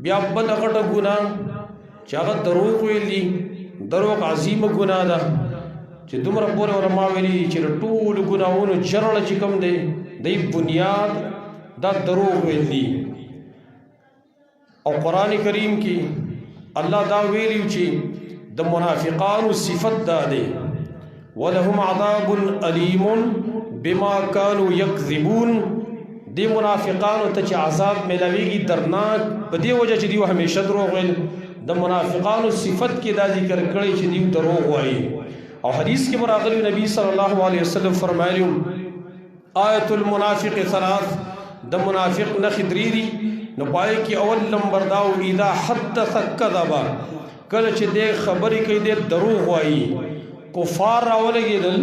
بیا بل غټه ګناه چې هغه دروغ ویل دي دروغ عظیمه ګناه ده چې دومره پورې علما ویلي چې ټول ګناهونو جرړه چې کوم دی دی بنیاد دا دروغ ویل دي او قرآن کریم کې الله دا ویلی چې د منافقانو صفت دا دی ولهم عذاب علیم بما كانوا یکذبون دی منافقانو ته چې عذاب ملاویږي درناک په دې وجه چې دیو همیشه دروغ ویل د منافقانو صفت کې دا ذکر کړی چې دیو دروغ وایي او حدیث کې راغلی نبی صلی الله علیه وسلم فرمایلی آیت المنافق ثلاث د منافق نښې درې دي نو پای کې اول نمبر دا و اذا حدث کذب کله چې دې خبرې کوي دې دروغ وایي کفار راولګېدل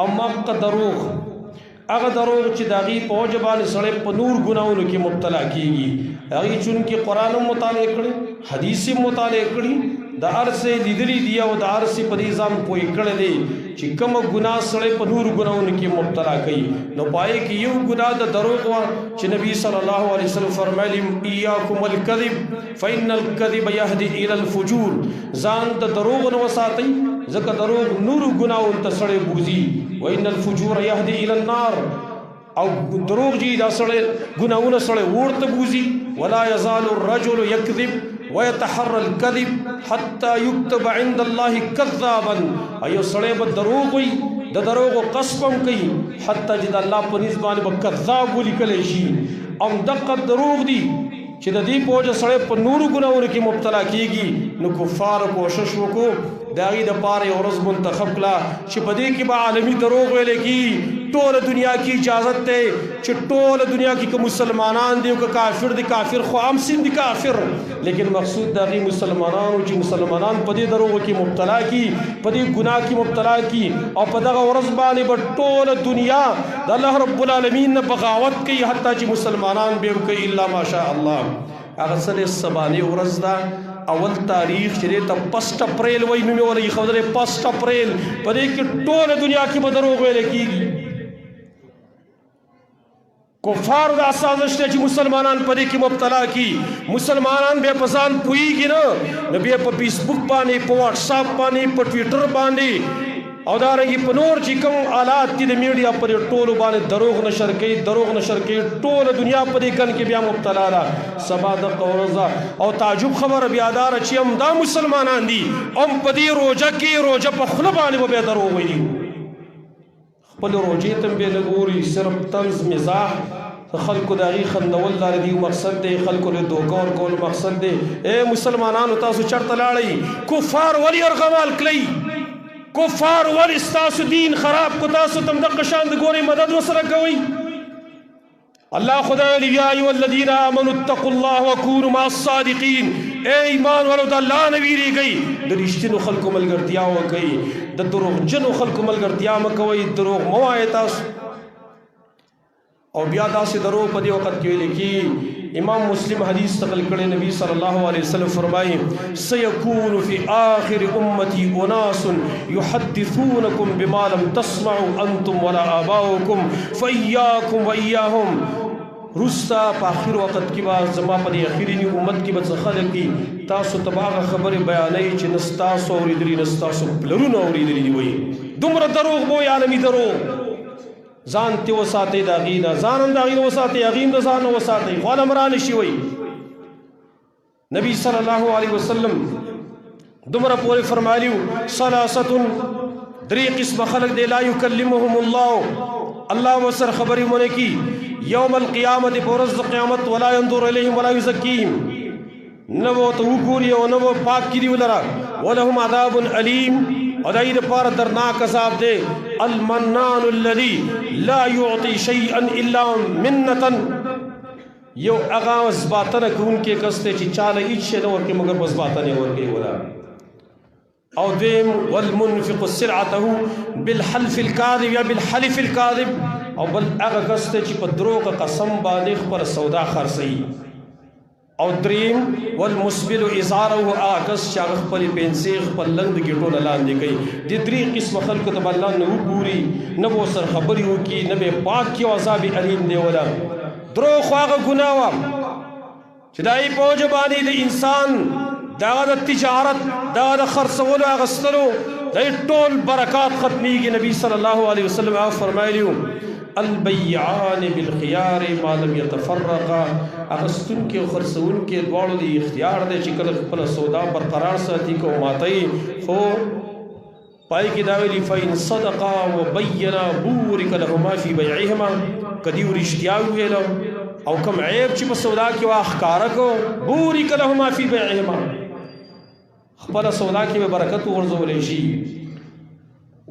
او مقه دروغ هغه دروغ چې د هغې په وجه باندې سړی په نور ګناهونو کې مبتلا کېږي هغې چونکې قرآن هم مطالعه کړي حدیث هم مطالعه کړي د هر څه لیدلي دي او د هر څه په دې ځان پوه کړی دی چې کومه ګناه سړی په نور ګناهونو کې مبتلا کوي نو پای کې یو ګناه د دروغ وه چې نبي صلی الله علیه وسلم فرمایلي ایاکم الکذب فإن الکذب یهدي الی الفجور ځان د دروغ نه وساتئ ځکه دروغ نور ګناهونو ته سړی بوځي وإن الفجور يهدي إلى النار او دروغ جی دا سړی ګناهونه سړی اور ته بوځي ولا يزال الرجل يكذب ويتحرى الكذب حتى يكتب عند الله كذابا ايو سړی به دروغ وي د دروغ قسم کوي حتی چې د الله په نسبت باندې به کذاب ولیکل شي ام دقه دروغ دي چې د دې په وجه سړی په نورو ګناهونو کې مبتلا کېږي نو کفار کوشش وکړو د هغې دپاره یو ورځ منتخب کړه چې په دې کې به عالمي دروغ ویلی کېږي ټوله دنیا کې اجازت دی چې ټوله دنیا کې که مسلمانان دي او که کافر دي کافر خو عام سین دي کافر لیکن مقصود د هغې مسلمانانو چې مسلمانان په دې دروغو کې مبتلا کي په دې ګناه کې مبتلا کي او په دغه ورځ باندې به ټوله دنیا د الله رب العالمین نه بغاوت کوي حتی چې مسلمانان به هم کوي الا ماشاء الله هغه څه سبانۍ ورځ ده اول تاریخ چې ته 1 اپریل وایي نوم یې وله ایښودلی 1 اپریل په دې کې ټوله دنیا کې به دروغ ویلی کېږي کفارو دا سازش دی چې مسلمانان په دې کې مبتلا کی مسلمانان بیا په ځان پوهېږي نه نو بیا په فیسبوک باندې په واټساپ باندې په ټویټر باندې او دارنګې په نور چې کوم آلات دي د میډیا په دې ټولو باندې دروغ نشر کوي ټوله دنیا په دې کن کې بیا مبتلا ده سبا دغه ورځ او تعجب خبره بیا داره چې هم دا مسلمانان دي هم په دې روژه کې روژه په خوله باندې به بیا دروغ ویلي خپل روژې ته هم بیا نه ګوري صرف طنز مزاح خلکو د هغې خندول دا د مقصد دی خلکو له دوکه ورکول مقصد دی ای مسلمانانو تاسو چېرته لاړئ کفار ولې ارغوال کړئ کفار ولې ستاسو دین خراب کو تاسو تم دغه شان د ګورې مدد ورسره کوئ الله خدای ویلي یا ایها الذین آمنوا اتقوا الله وکونوا مع الصادقین ای ایمان والو د الله نه ویرېږئ د رښتینو خلکو ملګرتیا وکئ د دروغجنو خلکو ملګرتیا مه کوئ دروغ مه وایئ تاسو او بیا داسې دروغ په دې وخت کې ویل کېږي امام مسلم حدیث نقل کړی نبی صلی الله علیه وسلم فرمایي سيكون في آخر امتي اناس يحدثونكم بما لم تسمعوا انتم ولا آباؤكم فإياكم وإياهم رستا په آخر وخت کې به زما په دې اخرینی امت کې به څه خلک دي تاسو ته به هغه خبرې بیانوي چې نه ستاسو اورېدلي نه ستاسو پلرونو اورېدلي دي وایي دومره دروغ به وایي عالمي دروغ ځان ته وساتئ د هغې نه ځان هم د هغې نه وساتئ هغې هم د ځان نه وساتئ خو هله مرانه شي وایي نبی صلی الله علیه وسلم دومره پورې فرمایلي ثلاثة 3 قسمه خلک دی لا یکلمهم الله الله ورسره خبرې ونه کي یوم القیامت په ورځ د قیامت ولا ينظر الیهم ولا یزکیهم نه به ورته وګوري او نه به پاک کړي ولره ولهم عذاب علیم او دای دپاره درناک عذاب دی المنان الذي لا يعطي شيئا الا منة یو هغه زباتنه کوونکی کس دی چې چاله هیڅ شی نه ورکوي مګر په زباتنې ورکوي ولا او دیم والمنفق سلعته بالحلف الكاذب یا بالحلف الكاذب او بل هغه کس دی چې په دروغ قسم باندې خپله سودا خرڅوي او دریم والمسبل ازاره آکس چې هغه خپلې پنسې خپل لنګ د ګېټو نه لاندې کوي دې 3 قسمه خلکو ته به الله نه وګوري نه به ورسره خبرې وکړي نه به یې پاک کړي او عذاب علیم دی ولا دروغ خو هغه ګناه وه چې دای په وجه باندې د انسان دغه د تجارت دغه د خرڅولو اغستلو د ټول برکات ختمیږي. نبی صلی الله علیه وسلم هغه فرمایلی البیعان بالخيار ما لم يتفرقا. اغستونکي او خرڅونکي دواړو د اختیار دی چې کله خپله سودا برقرار ساتي که ماتوي، خو پای کې دا ویلي فإن صدقا وبینا بورک لهما فی بیعهما. که دوی رښتیا وویله او کوم عیب چې په سودا کې وه ښکاره کړو، بورک لهما فی بیعهما، خپله سودا کې به برکت وغورځولی شي.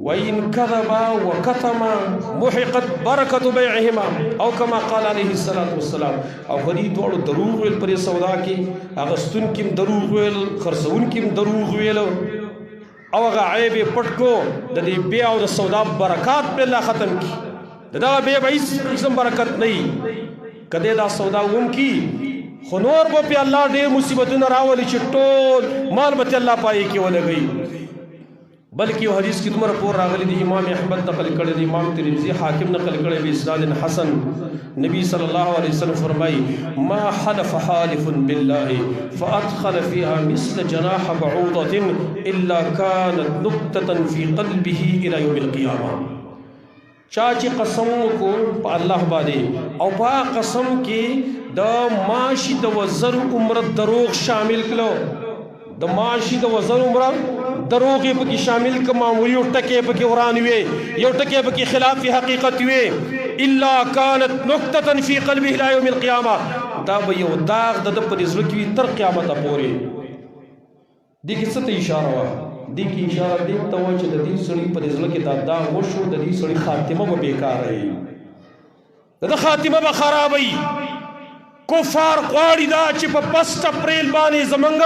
وإن كذبا وكتما محقت بركة بيعهما او كما قال عليه الصلاة والسلام. او خدي دوړو دروغ ویل پر سودا کې، اغستون کې دروغ ویل، خرڅون کې دروغ ویل، او هغه عیب پټ کو، د دې بيع او د سودا برکات په الله ختم کی. دا بيع به هیڅ برکت نه وي. کله دا سودا ووم کی خو نور به په الله ډېر مصیبتونه راولي چې ټول مال به الله پای کې ولګي. بلکې یو حدیث کې دومره پور راغلی دی، امام احمد نقل کړی دی، امام ترمذی حاکم نقل کړی دی باسناد حسن. نبی صلی الله علیه وسلم فرمایي ما حلف حالف بالله فادخل فيها مثل جناح بعوضة الا كانت نقطة في قلبه الى يوم القيامه. چا چې قسم وکړو په الله باندې او په قسم کې د ماشي د وزر عمر دروغ شامل کړو، د ماشي د وزر عمر دروغ یې پکې شامل کما یو ټکی پکې وران وي، یو ټکی پکې خلاف حقیقت وي، الا كانت نقطة في قلبه الى يوم القيامه. دا به یو داغ د په زړه کې تر قیامت پورې. دې کې څه ته اشاره وه؟ دې کې اشاره دې ته وه چې د دې سړي په زړه کې دا داغ وشو، د دې سړي خاتمه به بیکاره وي، د خاتمه به خراب وي. کفار غواړي دا چې په 1 اپریل باندې زمونږ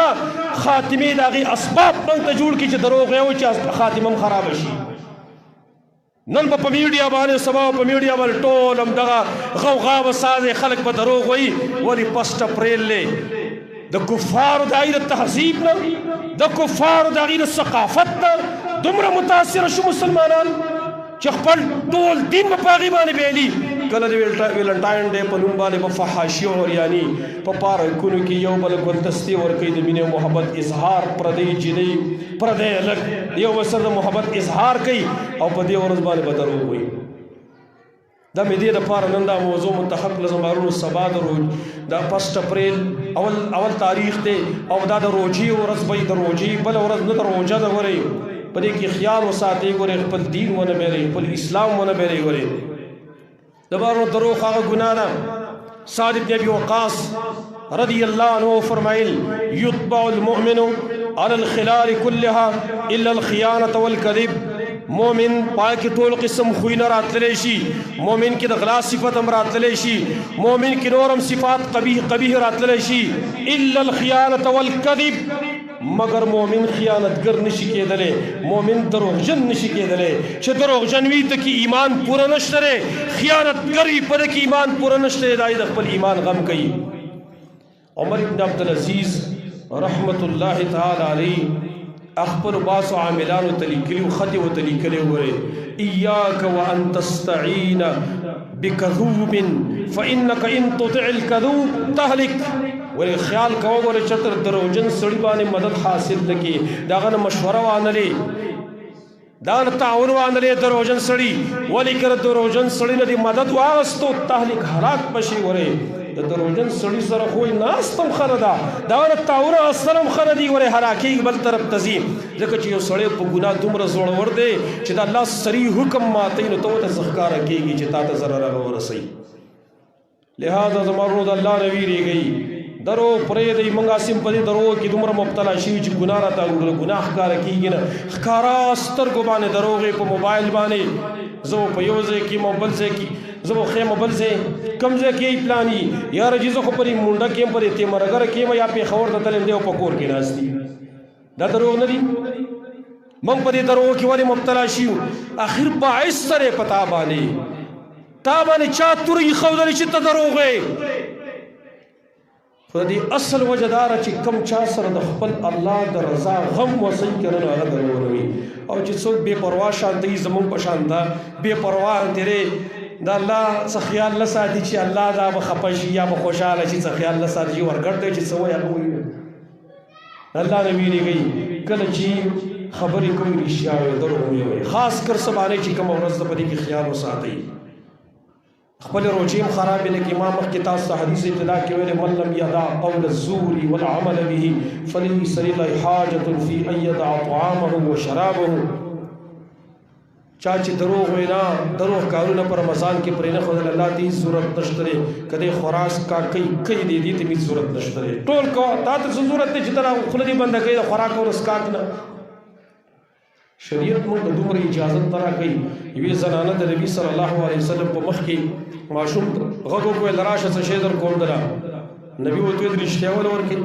خاتمه د هغې اسباب موږ ته جوړ کړي چې دروغ یې وي چې خاتمه هم خرابه شي. نن به په میډیا باندې سبا په میډیا باندې ټول همدغه غوغا وسازې خلک به دروغ وایي. ولې 1 اپریل دی د کفارو د هغې د تهذیب نه، د کفارو د هغې د ثقافت نه دومره متاثره شو مسلمانان چې خپل ټول دین به په هغې باندې بیلي. کله د ویلنټاین ډے په نوم باندې په فحاشي او عریاني په پارکونو کې یو بل ګلدستې ورکوي، د مینې او محبت اظهار، پردی جنۍ پردی هلک یو بل سره د محبت اظهار کوي او په دې ورځ باندې به دروغ وایي. دا مې دې دپاره نن دا موضوع منتخب کړه. زمارونو سبا د دا 1 اپریل اول تاریخ دی او دا د روژې ورځ به د روژې بله ورځ نه د روژه ده. ورئ په دې کې خیال وساتئ، ګورئ خپل دین ونه بیروئ، خپل اسلام ونه بیروئ. ورئ دبارو دروغ هغه ګناه ده. سعد بن ابي وقاص رضی الله عنه فرمایل یتبع المؤمن على الخلال كلها الا الخيانه والكذب. مومن پای کې ټول قسم خوینه راتللی شي، مومن کې د غلا صفت هم راتللی شي، مومن کې نورم صفات قبیح راتللی شي، الا الخيانه والكذب، مگر مومن خیانتگر نشي کېدلی، مومن دروغجن نشي کېدلی. چې دروغجن وي ته کې ایمان پوره نشته دی، خیانتگر وي په ده کې ایمان پوره نشته دی، دا د خپل ایمان غم کوي. عمر بن عبدالعزیز رحمت الله تعالی علیه اخبر باسو عاملانو تلیکلیو خطی و تلیکلیو ورے ایاک وان تستعین بکذوب فإنک ان تطع الکذوب تهلک. ورے خیال کوا ورے چتر دروجن سڑی بانے مدد حاصل لکی، داغن مشورہ وانلی، داغن تعاون وانلی دروجن سڑی، ولی کر دروجن سڑی ندی مدد واغستو تهلک حلاک بشی. ورے د دروژن سړي سره خو ناستم ښه ده، دغه تعاون اصل هم ښه نه دي. ورې هلاکېږي بل طرف ته ځي، ځکه چې یو سړی په ګناه دومره زړور دی چې د الله صریح حکم ماتوي نو ته ورته څه ښکاره کېږي چې تا ته ضرر هغه ورسوي. لہذا زما ورونو د الله نه ویرېږئ، درو پرېږدئ. موږ هسې په دې درو کې دومره مبتلا شوي چې ګناه راته ګناه ښکاره کېږي نه، ښکاره سترګو باندې دروغ په موبایل باندې زه په یو ځای کې مو بل ځای کې زه به خیم بل ځای کوم ځای کې پلاني یاره چې زه خو پرې مونډه کې یم پرې تیمرګره کې یم یا پېښور ته تللی یم دی او په کور کې ناست دي. دا دروغ نه دي؟ موږ په دې دروغو کې ولې مبتلا شیو؟ اخر باعث سره په تا باندې چا تور ایښودلی چې ته دروغ یې. خو د دې اصل وجه دا ده چې کم چا سره د خپل الله د رضا غم وسی کړه نو هغه دروغ نه وي. او چې څوک بې پروا شانته وي زمونږ په شان ده بې پروا تیرې دا الله څه خیال نه ساتي چې الله دا به خفه شي یا به خوشحاله شي، څه خیال نه ساتي چې ورګډ دی چې څه وایي هغه وایي. الله نه ویرېږئ کله چې خبرې کوي رښتیا وایي، دروغ نه وایي. خاص کر څه باندې چې کومه ورځ ده په دې کې خیال وساتئ. خپل روجې هم خرابې نه کړي. ما مخکې تاسو ته حدیث ابتدا کې ویلې من لم یدع قول الزور والعمل به فلیس لله حاجة فی ان یدع طعامه وشرابه. چا چې دروغ وینا دروغ کارونه په رمضان کې پرې نه ښودل، الله ته هېڅ ضرورت نشته دی. که دی خوراک کا کوي دی دې ته هېڅ ضرورت نشته دی. ټول کوه تا ته څه ضرورت دی چې ته خوله دې بنده کوي د خوراک او رسکاک نه. شریعت موږ ته دومره اجازت نه راکوي. یوې زنانه د نبي صلی الله علیه وسلم په مخ کې ماشوم غږ وکړ راشه څه شی در کوم دله. نبي ورته ویل رښتیا ول ورکړي؟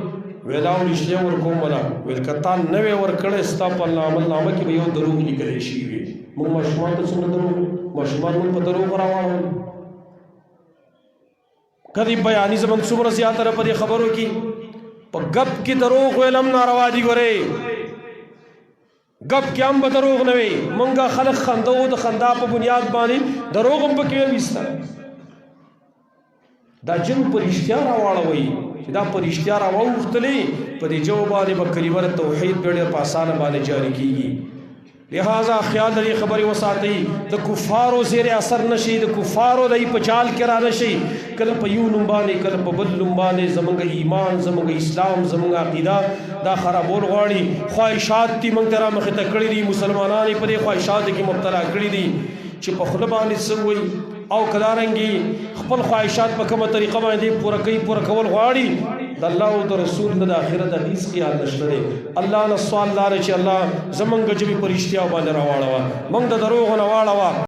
ویل او رښتیا ورکوم وله. ویل که تا نه وی ورکړی ستا په عملنامه کې به یو دروغ لیکلی شوي وي. موږ ماشومان ته څومره دروغ ماشومان موږ په دروغ راواړول. کدی بیاني زموږ څومره زیاته ده په دې خبرو کې. په ګپ کې دروغ ویل هم ناروا دي. ګورئ گپ کې هم به دروغ نه وي. مونږه خلک خندو د خندا په بنیاد باندې دروغ هم پکې ویسته. دا جن په رښتیا راواړوئ چې دا په رښتیا راواوښتلې په دې جو باندې به کلمه توحید ډېر په اسانه باندې جاری کېږي. لہذا خیال دې خبرې وساتئ. د کفارو زیر اثر نشي، د کفارو دای په جال کې را نشي. کله په یو نوم باندې کله په بل نوم باندې زمونږ ایمان زمونږ اسلام زمونږ عقیده دا خرابول غواړي. خواهشات دې موږ ته رامخې ته کړي دي. مسلمانان یې په دې خواهشاتو کې مبتلا کړي دي چې په خوله باندې څه وایي او کدارنګي خپل خواهشات په کومه طریقه باندې پوره کوي. پوره کول غواړي. د الله او د رسول د آخرت هیڅ خیال نشته دی. الله نه سوال لاره چې الله زمونږ ژبې په رښتیا باندې راواړوه، موږ د دروغو نه واړوه.